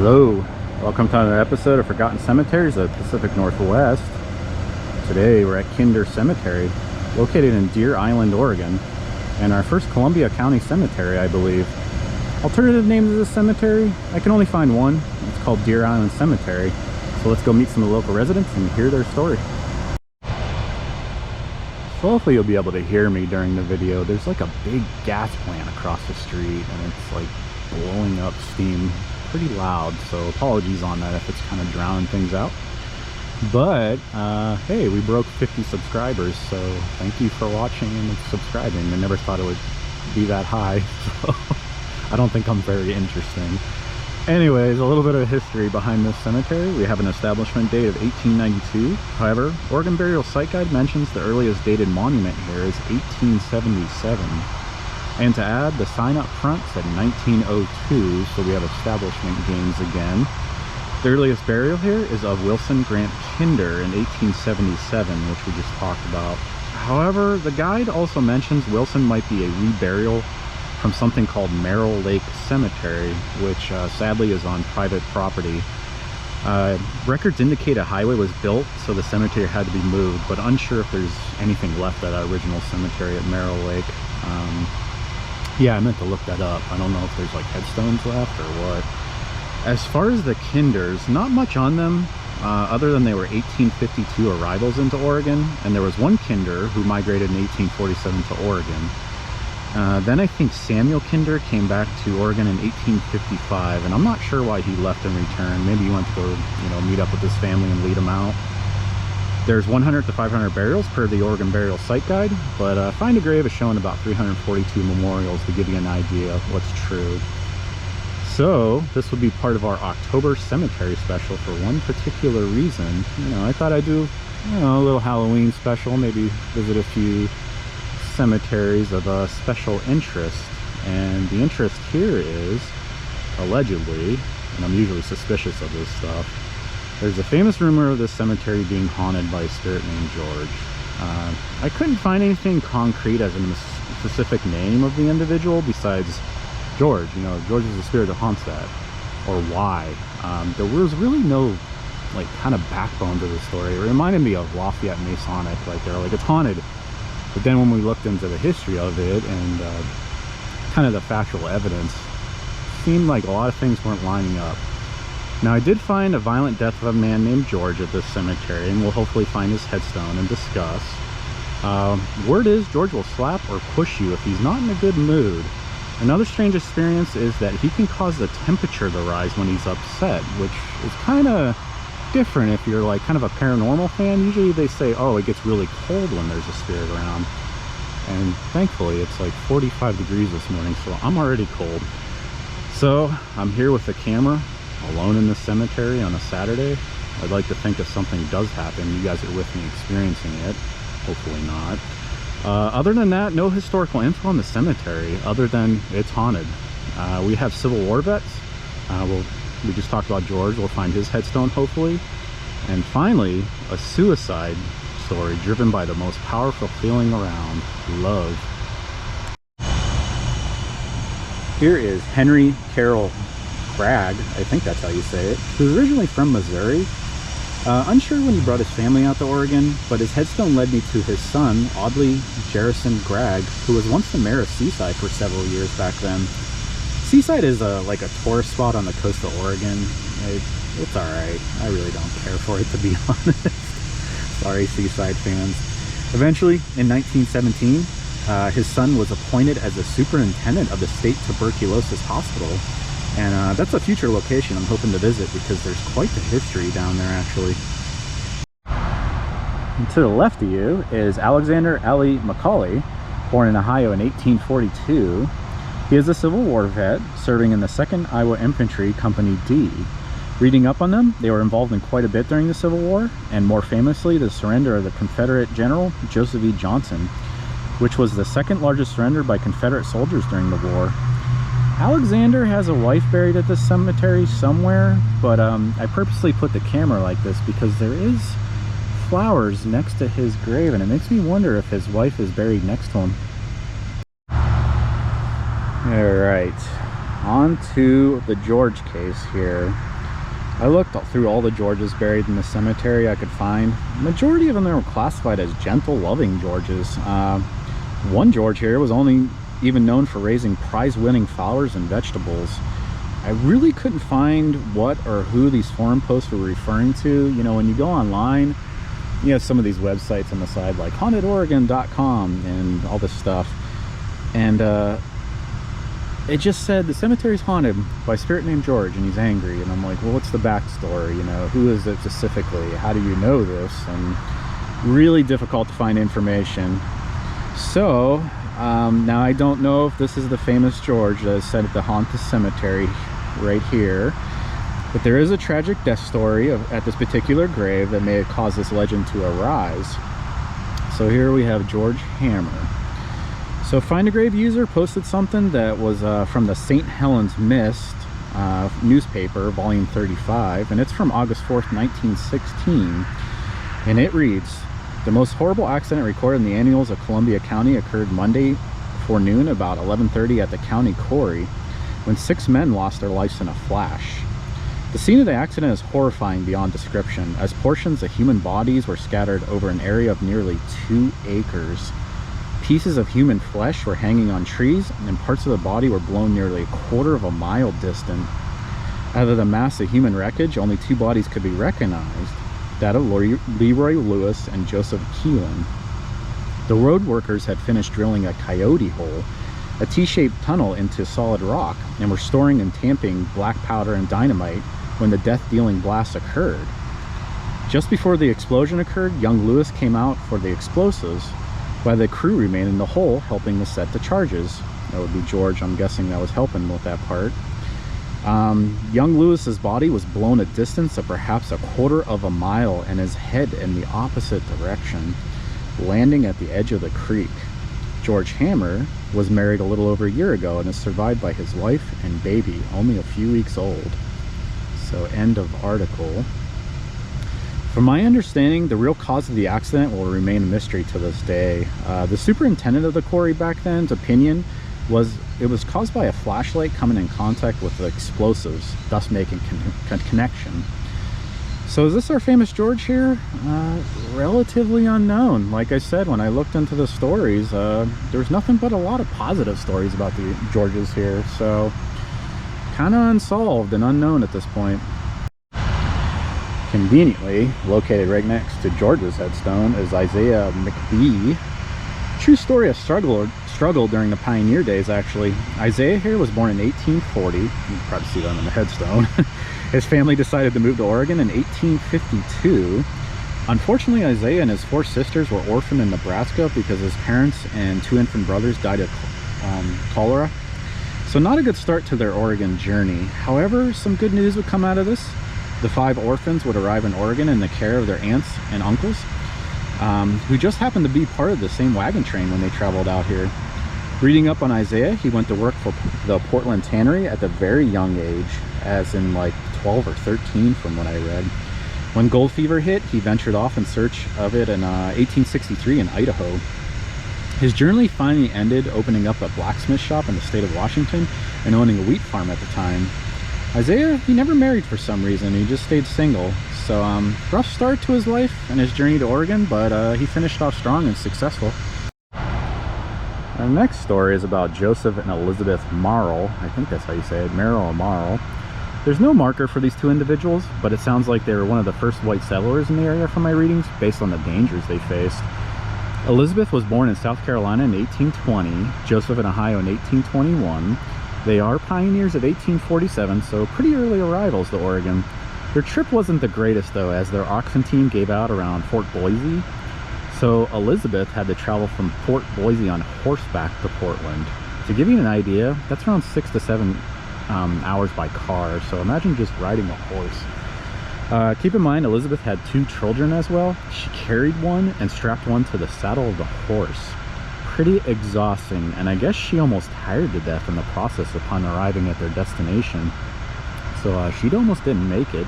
Hello, welcome to another episode of Forgotten Cemeteries of the Pacific Northwest. Today we're at Kinder Cemetery, located in Deer Island, Oregon, and our first Columbia County cemetery, I believe. Alternative names of this cemetery, I can only find one. It's called Deer Island Cemetery. So let's go meet some of the local residents and hear their story. So hopefully you'll be able to hear me during the video. There's like a big gas plant across the street and it's like blowing up steam pretty loud, so apologies on that if it's kind of drowning things out. But hey, we broke 50 subscribers, so thank you for watching and subscribing. I never thought it would be that high, so I don't think I'm very interesting. Anyways, a little bit of history behind this cemetery. We have an establishment date of 1892. However, Oregon Burial Site Guide mentions the earliest dated monument here is 1877. And to add, the sign up front said 1902, so we have establishment gains again. The earliest burial here is of Wilson Grant Kinder in 1877, which we just talked about. However, the guide also mentions Wilson might be a reburial from something called Marrill Lake Cemetery, which sadly is on private property. Records indicate a highway was built, so the cemetery had to be moved, but unsure if there's anything left at that original cemetery at Marrill Lake. Yeah, I meant to look that up. I don't know if there's like headstones left or what. As far as the Kinders, not much on them, other than they were 1852 arrivals into Oregon, and there was one Kinder who migrated in 1847 to Oregon. Then I think Samuel Kinder came back to Oregon in 1855, and I'm not sure why he left and returned. Maybe he went to go, meet up with his family and lead them out. There's 100 to 500 burials per the Oregon Burial Site Guide, but Find a Grave is showing about 342 memorials to give you an idea of what's true. So this would be part of our October cemetery special for one particular reason. I thought I'd do a little Halloween special, maybe visit a few cemeteries of special interest. And the interest here is, allegedly, and I'm usually suspicious of this stuff, there's a famous rumor of this cemetery being haunted by a spirit named George. I couldn't find anything concrete as a specific name of the individual besides George. George is the spirit that haunts that, or why. There was really no kind of backbone to the story. It reminded me of Lafayette Masonic. They're like, it's haunted. But then when we looked into the history of it and kind of the factual evidence, it seemed like a lot of things weren't lining up. Now, I did find a violent death of a man named George at this cemetery, and we'll hopefully find his headstone and discuss. Word is George will slap or push you if he's not in a good mood. Another strange experience is that he can cause the temperature to rise when he's upset, which is kind of different if you're kind of a paranormal fan. Usually they say, oh, it gets really cold when there's a spirit around. And thankfully it's like 45 degrees this morning, so I'm already cold. So I'm here with the camera, alone in the cemetery on a Saturday. I'd like to think if something does happen, you guys are with me experiencing it. Hopefully not. Other than that, no historical info on the cemetery other than it's haunted. We have Civil War vets. We just talked about George. We'll find his headstone hopefully. And finally, a suicide story driven by the most powerful feeling around, love. Here is Henry Carroll Crag, I think that's how you say it, who's originally from Missouri. Unsure when he brought his family out to Oregon, but his headstone led me to his son, Audley Jerrison Crag, who was once the mayor of Seaside for several years back then. Seaside is like a tourist spot on the coast of Oregon. It's alright. I really don't care for it, to be honest. Sorry, Seaside fans. Eventually, in 1917, his son was appointed as the superintendent of the State Tuberculosis Hospital. And that's a future location I'm hoping to visit because there's quite the history down there, actually. And to the left of you is Alexander Ali McClain, born in Ohio in 1842. He is a Civil War vet, serving in the 2nd Iowa Infantry Company D. Reading up on them, they were involved in quite a bit during the Civil War, and more famously, the surrender of the Confederate General Joseph E. Johnston, which was the 2nd largest surrender by Confederate soldiers during the war. Alexander has a wife buried at this cemetery somewhere, but I purposely put the camera like this because there is flowers next to his grave, and it makes me wonder if his wife is buried next to him. All right, on to the George case here. I looked through all the Georges buried in the cemetery I could find. The majority of them were classified as gentle, loving Georges. One George here was only even known for raising prize-winning flowers and vegetables. I really couldn't find what or who these forum posts were referring to. You know, when you go online, you have some of these websites on the side like hauntedoregon.com and all this stuff, and it just said the cemetery's haunted by a spirit named George and he's angry. And I'm like, well, what's the backstory? You know, who is it specifically? How do you know this? And really difficult to find information. So now I don't know if this is the famous George that is said to haunt the cemetery right here, but there is a tragic death story at this particular grave that may have caused this legend to arise. So here we have George Hammer. So Find a Grave user posted something that was from the St. Helens Mist newspaper, volume 35, and it's from August 4th, 1916, and it reads, "The most horrible accident recorded in the annals of Columbia County occurred Monday forenoon about 11:30 at the county quarry, when 6 men lost their lives in a flash. The scene of the accident is horrifying beyond description, as portions of human bodies were scattered over an area of nearly 2 acres. Pieces of human flesh were hanging on trees, and parts of the body were blown nearly a quarter of a mile distant. Out of the mass of human wreckage, only 2 bodies could be recognized, that of Leroy Lewis and Joseph Keelan. The road workers had finished drilling a coyote hole, a T-shaped tunnel into solid rock, and were storing and tamping black powder and dynamite when the death-dealing blast occurred. Just before the explosion occurred, young Lewis came out for the explosives, while the crew remained in the hole helping to set the charges." That would be George, I'm guessing, that was helping with that part. Young Lewis's body was blown a distance of perhaps a quarter of a mile and his head in the opposite direction, landing at the edge of the creek. George Hammer was married a little over a year ago and is survived by his wife and baby, only a few weeks old. So end of article. From my understanding, the real cause of the accident will remain a mystery to this day. The superintendent of the quarry back then's opinion was it was caused by a flashlight coming in contact with the explosives, thus making connection. So is this our famous George here? Relatively unknown. Like I said, when I looked into the stories, there's nothing but a lot of positive stories about the Georges here. So kind of unsolved and unknown at this point. Conveniently located right next to George's headstone is Isaiah McBee. True story of struggle during the pioneer days, actually. Isaiah here was born in 1840. You can probably see that on the headstone. His family decided to move to Oregon in 1852. Unfortunately, Isaiah and his 4 sisters were orphaned in Nebraska because his parents and 2 infant brothers died of cholera. So not a good start to their Oregon journey. However, some good news would come out of this. The 5 orphans would arrive in Oregon in the care of their aunts and uncles, who just happened to be part of the same wagon train when they traveled out here. Reading up on Isaiah, he went to work for the Portland Tannery at a very young age, as in like 12 or 13 from what I read. When gold fever hit, he ventured off in search of it in 1863 in Idaho. His journey finally ended opening up a blacksmith shop in the state of Washington and owning a wheat farm at the time. Isaiah, he never married for some reason. He just stayed single. So rough start to his life and his journey to Oregon, but he finished off strong and successful. Our next story is about Joseph and Elizabeth Marl. I think that's how you say it, Marrill or Marl. There's no marker for these 2 individuals, but it sounds like they were one of the first white settlers in the area from my readings, based on the dangers they faced. Elizabeth was born in South Carolina in 1820, Joseph in Ohio in 1821. They are pioneers of 1847, so pretty early arrivals to Oregon. Their trip wasn't the greatest though, as their oxen team gave out around Fort Boise. So Elizabeth had to travel from Fort Boise on horseback to Portland. To give you an idea, that's around 6 to 7 hours by car, so imagine just riding a horse. Keep in mind, Elizabeth had 2 children as well. She carried one and strapped one to the saddle of the horse. Pretty exhausting, and I guess she almost tired to death in the process upon arriving at their destination. So she almost didn't make it.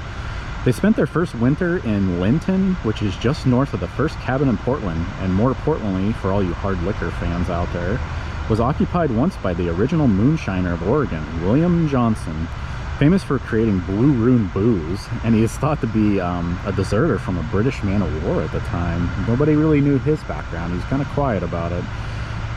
They spent their first winter in Linton, which is just north of the first cabin in Portland, and more importantly for all you hard liquor fans out there, was occupied once by the original moonshiner of Oregon, William Johnson, famous for creating Blue Ruin booze, and he is thought to be a deserter from a British man of war at the time. Nobody really knew his background. He's kind of quiet about it.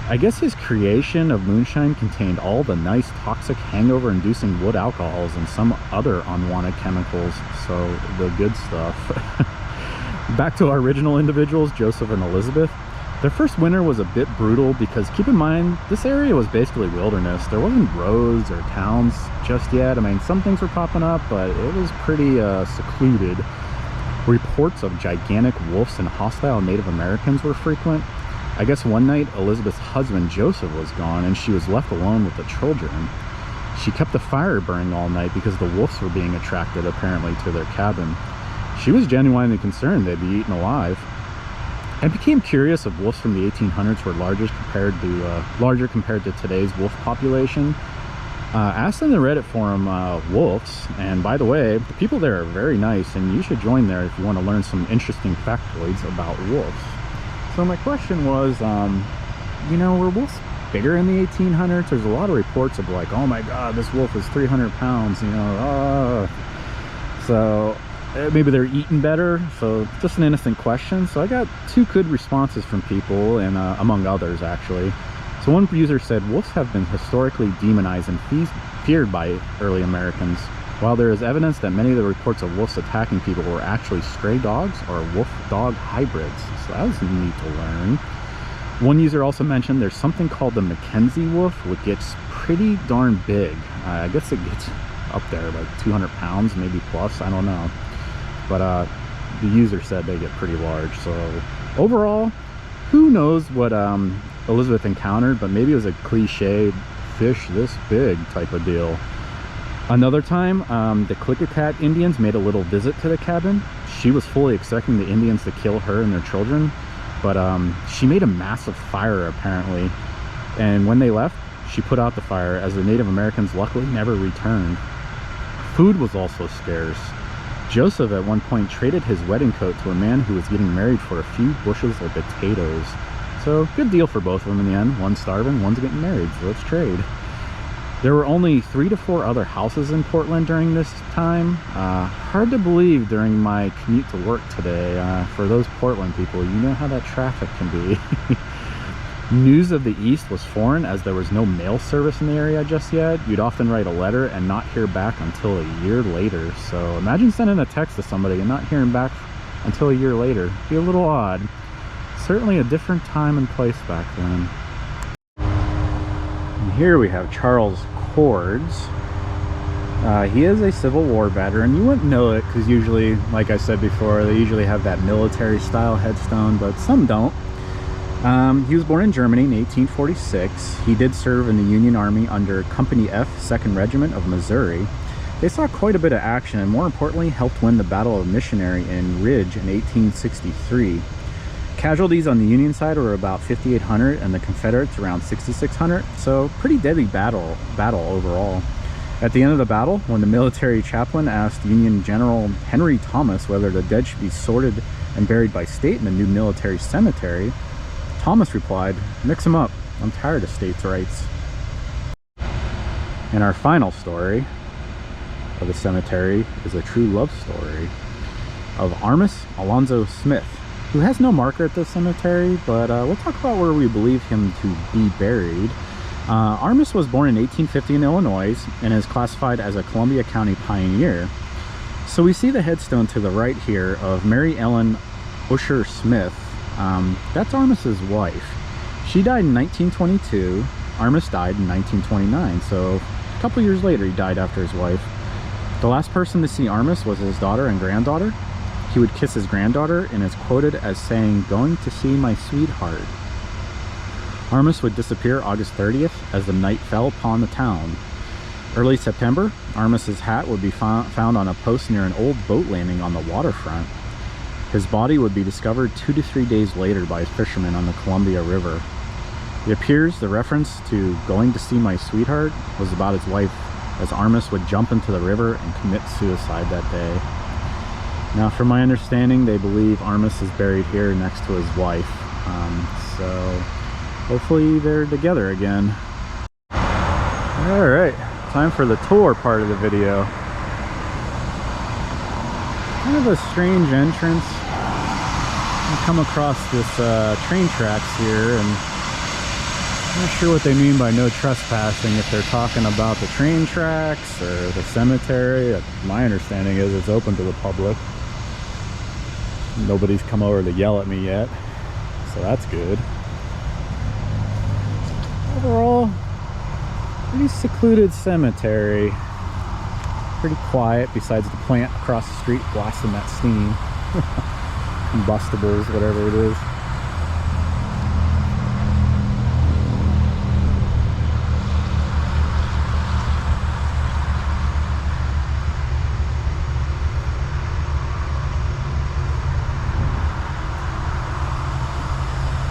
I guess his creation of moonshine contained all the nice toxic hangover-inducing wood alcohols and some other unwanted chemicals, so the good stuff. Back to our original individuals, Joseph and Elizabeth. Their first winter was a bit brutal because, keep in mind, this area was basically wilderness. There wasn't roads or towns just yet. I mean, some things were popping up, but it was pretty secluded. Reports of gigantic wolves and hostile Native Americans were frequent. I guess one night Elizabeth's husband Joseph was gone and she was left alone with the children. She kept the fire burning all night because the wolves were being attracted apparently to their cabin. She was genuinely concerned they'd be eaten alive. I became curious if wolves from the 1800s were larger compared to today's wolf population. Asked in the Reddit forum wolves, and by the way, the people there are very nice and you should join there if you want to learn some interesting factoids about wolves. So my question was, you know, were wolves bigger in the 1800s? There's a lot of reports of like, oh my god, this wolf is 300 pounds, you know. So maybe they're eating better. So just an innocent question. So I got two good responses from people, and among others actually. So one user said, wolves have been historically demonized and feared by early Americans. While there is evidence that many of the reports of wolves attacking people were actually stray dogs or wolf-dog hybrids. So that was neat to learn. One user also mentioned there's something called the Mackenzie wolf, which gets pretty darn big. I guess it gets up there, like 200 pounds, maybe plus, I don't know. But the user said they get pretty large. So overall, who knows what Elizabeth encountered, but maybe it was a cliched fish this big type of deal. Another time, the Klickitat Indians made a little visit to the cabin. She was fully expecting the Indians to kill her and their children, but she made a massive fire apparently, and when they left, she put out the fire, as the Native Americans luckily never returned. Food was also scarce. Joseph at one point traded his wedding coat to a man who was getting married for a few bushels of potatoes. So good deal for both of them in the end. One's starving, one's getting married, so let's trade. There were only 3 to 4 other houses in Portland during this time. Hard to believe during my commute to work today. For those Portland people, you know how that traffic can be. News of the East was foreign, as there was no mail service in the area just yet. You'd often write a letter and not hear back until a year later. So imagine sending a text to somebody and not hearing back until a year later. It'd be a little odd. Certainly a different time and place back then. And here we have Charles Cords. He is a Civil War veteran. You wouldn't know it because usually, like I said before, they usually have that military style headstone, but some don't. He was born in Germany in 1846. He did serve in the Union Army under Company F, 2nd Regiment of Missouri. They saw quite a bit of action and, more importantly, helped win the Battle of Missionary in Ridge in 1863. Casualties on the Union side were about 5,800 and the Confederates around 6,600, so pretty deadly battle overall. At the end of the battle, when the military chaplain asked Union General Henry Thomas whether the dead should be sorted and buried by state in the new military cemetery, Thomas replied, "Mix them up. I'm tired of states' rights." And our final story of the cemetery is a true love story of Armus Alonzo Smith, who has no marker at this cemetery, but we'll talk about where we believe him to be buried. Armus was born in 1850 in Illinois and is classified as a Columbia County pioneer. So we see the headstone to the right here of Mary Ellen Usher Smith. That's Armus's wife. She died in 1922. Armus died in 1929, so a couple years later he died after his wife. The last person to see Armus was his daughter and granddaughter. He would kiss his granddaughter and is quoted as saying, "Going to see my sweetheart." Armus would disappear August 30th as the night fell upon the town. Early September, Armus's hat would be found on a post near an old boat landing on the waterfront. His body would be discovered 2 to 3 days later by fishermen on the Columbia River. It appears the reference to "going to see my sweetheart" was about his wife, as Armus would jump into the river and commit suicide that day. Now, from my understanding, they believe Armus is buried here next to his wife. So hopefully they're together again. Alright, time for the tour part of the video. Kind of a strange entrance. I come across this train tracks here, and I'm not sure what they mean by no trespassing, if they're talking about the train tracks or the cemetery. My understanding is it's open to the public. Nobody's come over to yell at me yet, so that's good. Overall, pretty secluded cemetery. Pretty quiet, besides the plant across the street blasting that steam. Combustibles, whatever it is.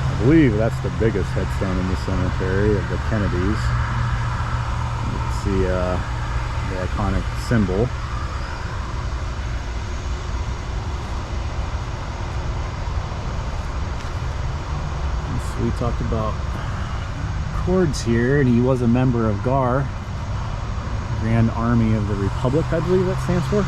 I believe that's the biggest headstone in the cemetery of the Kennedys. You can see the iconic symbol. So we talked about Cords here, and he was a member of GAR, Grand Army of the Republic, I believe that stands for.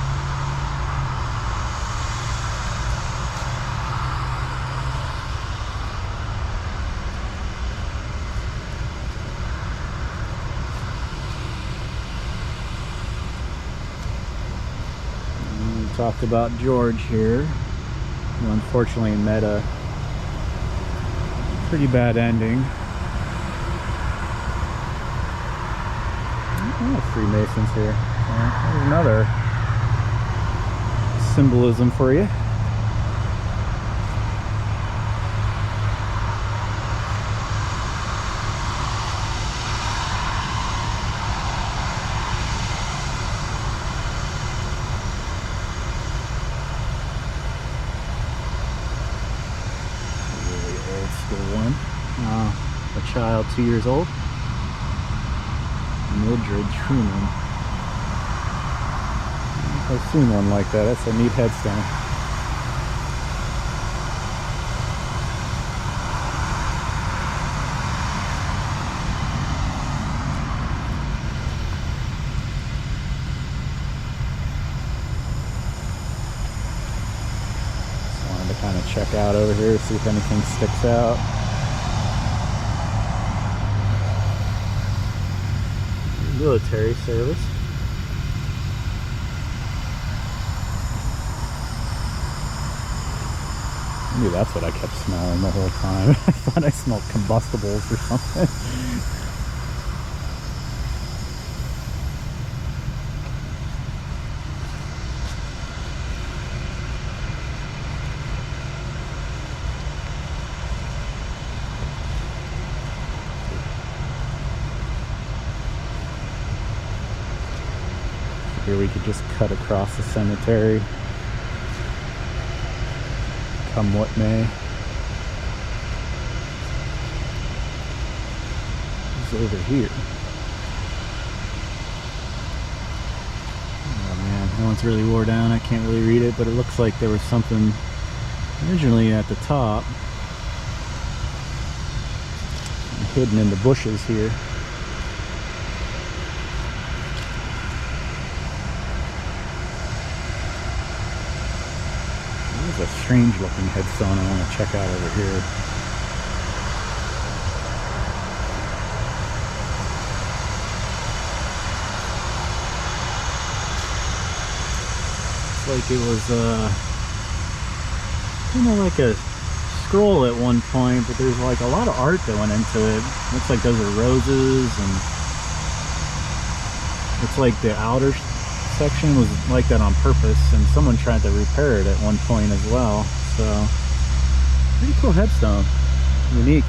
Talked about George here, who unfortunately met a pretty bad ending. Oh, Freemasons here. There's another symbolism for you. A child 2 years old, Mildred Truman. I've seen one like that. That's a neat headstone. Just wanted to kind of check out over here, see if anything sticks out. Military service. Maybe that's what I kept smelling the whole time. I thought I smelled combustibles or something. Here we could just cut across the cemetery, come what may. It's over here. Oh man, that one's really wore down. I can't really read it, but it looks like there was something originally at the top, hidden in the bushes here. A strange looking headstone I want to check out over here. It's like it was kind of like a scroll at one point, but there's like a lot of art that went into it. Looks like those are roses, and it's like the outer section was like that on purpose, and someone tried to repair it at one point as well. So pretty cool headstone, unique.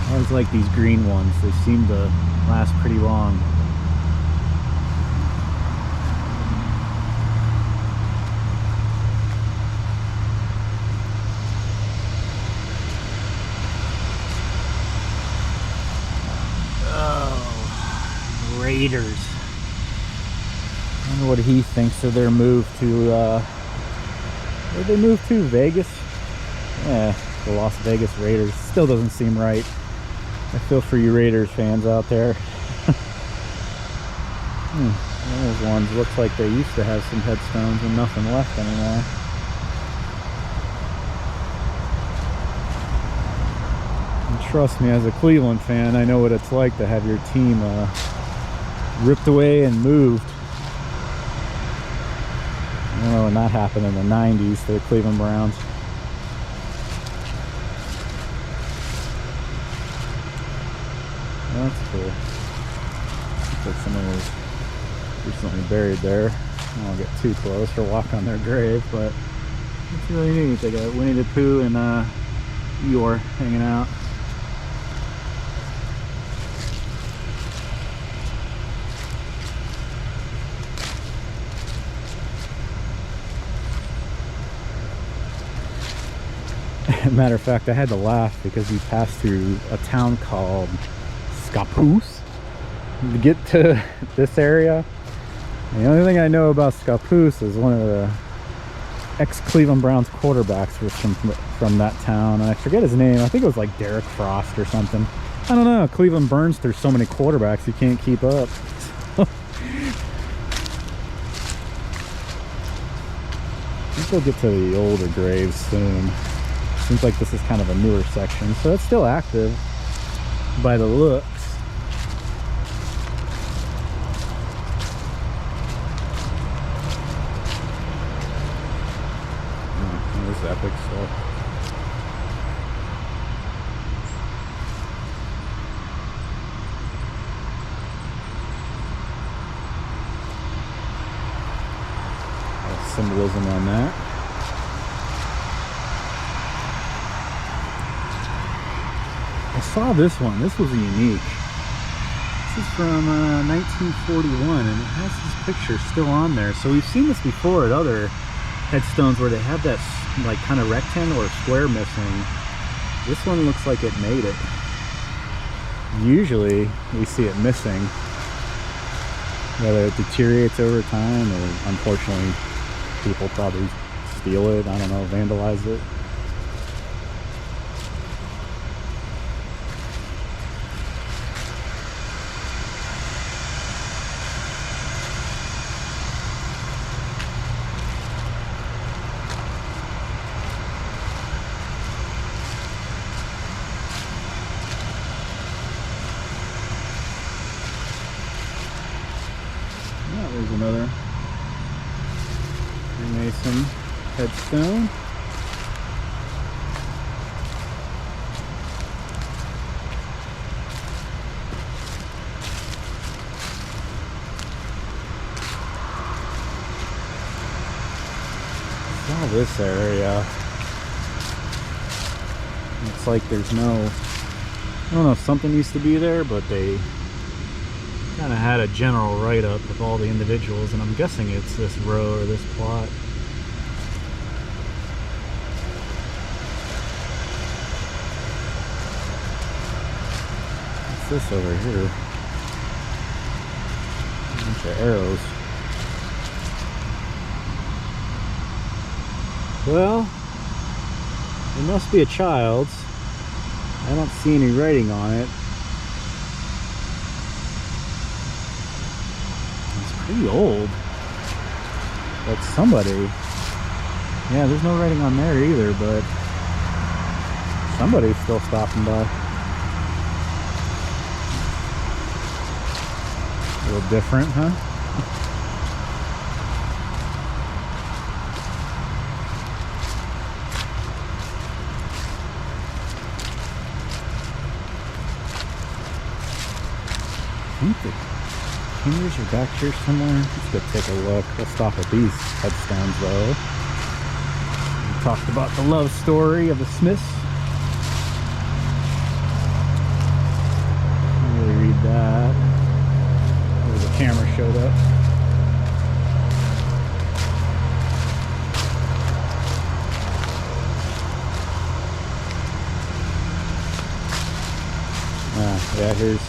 I always like these green ones. They seem to last pretty long. Raiders. I wonder what he thinks of their move to, where'd they move to? Vegas? Yeah, the Las Vegas Raiders. Still doesn't seem right. I feel for you Raiders fans out there. Those ones looks like they used to have some headstones and nothing left anymore. And trust me, as a Cleveland fan, I know what it's like to have your team ripped away and moved. You know, when that happened in the 90s to the Cleveland Browns. Well, that's cool. Looks like someone was recently buried there. I don't want to get too close or walk on their grave, but it's really neat. They got Winnie the Pooh and Eeyore hanging out. Matter of fact, I had to laugh because we passed through a town called Scappoose to get to this area. And the only thing I know about Scappoose is one of the ex-Cleveland Browns quarterbacks was from that town, and I forget his name. I think it was like Derek Frost or something. I don't know. Cleveland burns through so many quarterbacks you can't keep up. I think we'll get to the older graves soon. Seems like this is kind of a newer section, so it's still active by the looks. This is epic stuff. Symbolism on that. I saw this one. This was unique. This is from 1941, and it has his picture still on there. So we've seen this before at other headstones where they have that like kind of rectangle or square missing. This one looks like it made it. Usually we see it missing, whether it deteriorates over time or unfortunately people probably steal it, I don't know, vandalize it. Yeah, there's another Freemason headstone. Saw this area. It's like there's no, I don't know if something used to be there, but they kind of had a general write-up of all the individuals, and I'm guessing it's this row or this plot. What's this over here? A bunch of arrows. Well, it must be a child's. I don't see any writing on it. Pretty old, but somebody, yeah, there's no writing on there either, but somebody's still stopping by. A little different, huh? I think that fingers are back here somewhere. Let's go take a look. We'll stop at these headstones though. We talked about the love story of the Smiths. Can't really read that. Where the camera showed up. Yeah, here's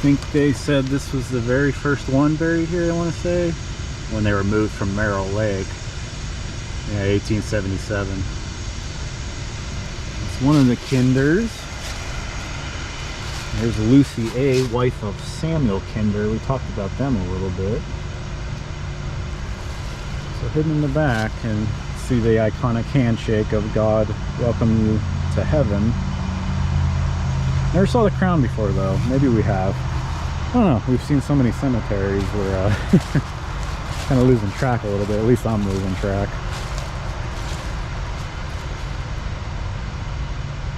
think they said this was the very first one buried here, I want to say, when they were moved from Marrill Lake. Yeah, 1877. It's one of the Kinders. There's Lucy A., wife of Samuel Kinder. We talked about them a little bit. So hidden in the back, and see the iconic handshake of God welcome you to heaven. Never saw the crown before though. Maybe we have. I don't know. We've seen so many cemeteries. We're kind of losing track a little bit. At least I'm losing track.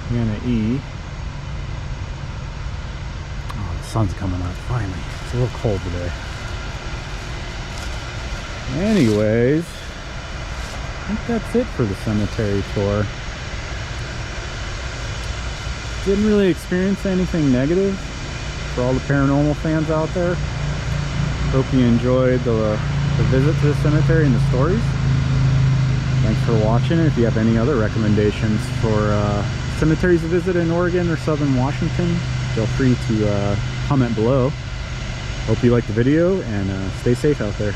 Hannah E. Oh, the sun's coming up finally. It's a little cold today. Anyways, I think that's it for the cemetery tour. Didn't really experience anything negative for all the paranormal fans out there. Hope you enjoyed the visit to the cemetery and the stories. Thanks for watching. If you have any other recommendations for cemeteries to visit in Oregon or Southern Washington, feel free to comment below. Hope you liked the video, and stay safe out there.